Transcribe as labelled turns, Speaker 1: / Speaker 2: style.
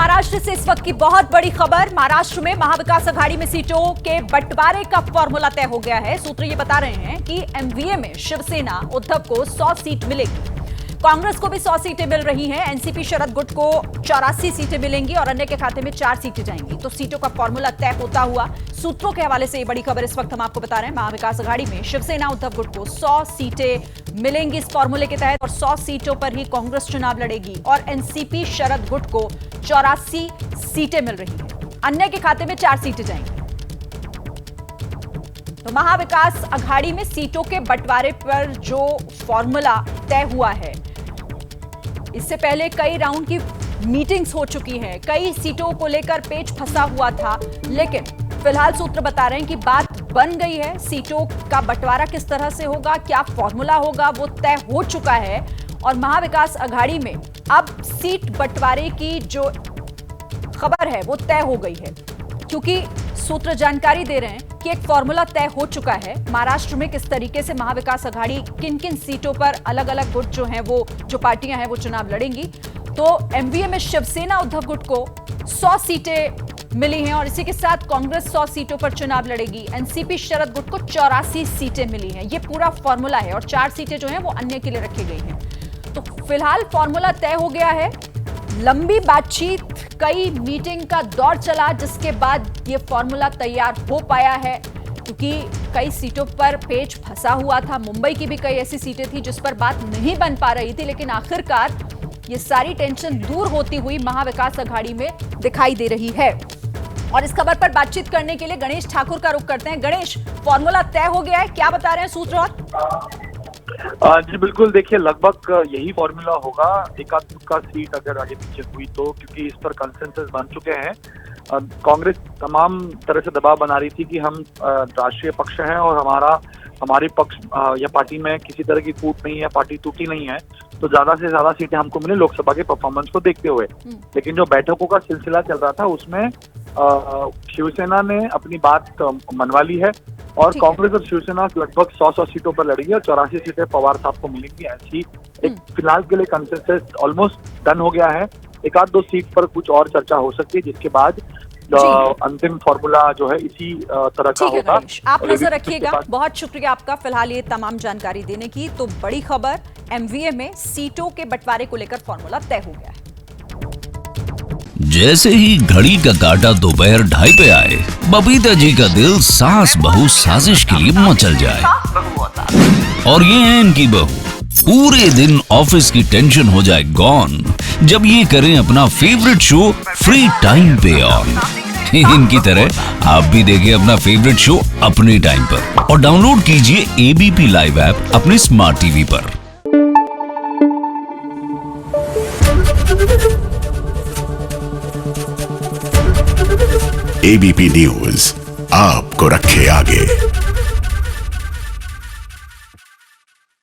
Speaker 1: महाराष्ट्र से इस वक्त की बहुत बड़ी खबर। महाराष्ट्र में महाविकास अघाड़ी में सीटों के बंटवारे का फॉर्मूला तय हो गया है। सूत्र ये बता रहे हैं कि एमवीए में शिवसेना उद्धव को 100 सीट मिलेगी, कांग्रेस को भी 100 सीटें मिल रही हैं, एनसीपी शरद गुट को 84 सीटें मिलेंगी और अन्य के खाते में 4 सीटें जाएंगी। तो सीटों का फॉर्मूला तय होता हुआ सूत्रों के हवाले से ये बड़ी खबर इस वक्त हम आपको बता रहे हैं। महाविकास अघाड़ी में शिवसेना उद्धव गुट को 100 सीटें मिलेंगी इस फॉर्मूले के तहत और 100 सीटों पर ही कांग्रेस चुनाव लड़ेगी और एनसीपी शरद गुट को 84 सीटें मिल रही हैं, अन्य के खाते में 4 सीटें जाएंगी। तो महाविकास अघाड़ी में सीटों के बंटवारे पर जो फॉर्मूला तय हुआ है, इससे पहले कई राउंड की मीटिंग्स हो चुकी हैं, कई सीटों को लेकर पेच फंसा हुआ था, लेकिन फिलहाल सूत्र बता रहे हैं कि बात बन गई है। सीटों का बंटवारा किस तरह से होगा, क्या फॉर्मूला होगा, वो तय हो चुका है और महाविकास अघाड़ी में अब सीट बंटवारे की जो खबर है वो तय हो गई है, क्योंकि सूत्र जानकारी दे रहे हैं कि एक फॉर्मूला तय हो चुका है। महाराष्ट्र में किस तरीके से महाविकास अघाड़ी किन किन सीटों पर अलग अलग गुट जो हैं, वो जो पार्टियां हैं वो चुनाव लड़ेंगी। तो एमवीए में शिवसेना उद्धव गुट को 100 सीटें मिली हैं और इसी के साथ कांग्रेस 100 सीटों पर चुनाव लड़ेगी। एनसीपी शरद गुट को 84 सीटें मिली हैं। ये पूरा फॉर्मूला है और 4 सीटें जो हैं वो अन्य के लिए रखी गई हैं। तो फिलहाल फॉर्मूला तय हो गया है। लंबी बातचीत, कई मीटिंग का दौर चला, जिसके बाद ये फॉर्मूला तैयार हो पाया है, क्योंकि कई सीटों पर पेच फंसा हुआ था। मुंबई की भी कई ऐसी सीटें थी जिस पर बात नहीं बन पा रही थी, लेकिन आखिरकार ये सारी टेंशन दूर होती हुई महाविकास अघाड़ी में दिखाई दे रही है। और इस खबर पर बातचीत करने के लिए गणेश ठाकुर का रुख करते हैं। गणेश, फॉर्मूला तय हो गया है, क्या बता रहे हैं सूत्र?
Speaker 2: जी बिल्कुल, देखिए लगभग यही फॉर्मूला होगा। एक आध का सीट अगर आगे पीछे हुई तो, क्योंकि इस पर कंसेंसस बन चुके हैं। कांग्रेस तमाम तरह से दबाव बना रही थी कि हम राष्ट्रीय पक्ष हैं और हमारे पक्ष या पार्टी में किसी तरह की फूट नहीं है, पार्टी टूटी नहीं है, तो ज्यादा से ज्यादा सीटें हमको मिले लोकसभा के परफॉर्मेंस को देखते हुए। लेकिन जो बैठकों का सिलसिला चल रहा था उसमें शिवसेना ने अपनी बात मनवा ली है और कांग्रेस और शिवसेना लगभग 100 सीटों पर लड़ी है और 84 सीटें पवार साहब को मिलेंगी। ऐसी एक फिलहाल के लिए कंसेंसस ऑलमोस्ट डन हो गया है। एक आध दो सीट पर कुछ और चर्चा हो सकती है, जिसके बाद अंतिम फॉर्मूला जो है इसी तरह का होगा।
Speaker 1: आप नजर रखिएगा। बहुत शुक्रिया आपका फिलहाल ये तमाम जानकारी देने की। तो बड़ी खबर, एमवीए में सीटों के बंटवारे को लेकर फॉर्मूला तय हो गया है।
Speaker 3: जैसे ही घड़ी का काटा दोपहर 2:30 पे आए, बबीता जी का दिल सास बहू साजिश के लिए मचल जाए। और ये है इनकी बहू, पूरे दिन ऑफिस की टेंशन हो जाए गॉन जब ये करें अपना फेवरेट शो फ्री टाइम पे ऑन। इनकी तरह आप भी देखिए अपना फेवरेट शो अपने टाइम पर और डाउनलोड कीजिए एबीपी लाइव ऐप अपने स्मार्ट टीवी पर।
Speaker 4: एबीपी न्यूज आपको रखे आगे।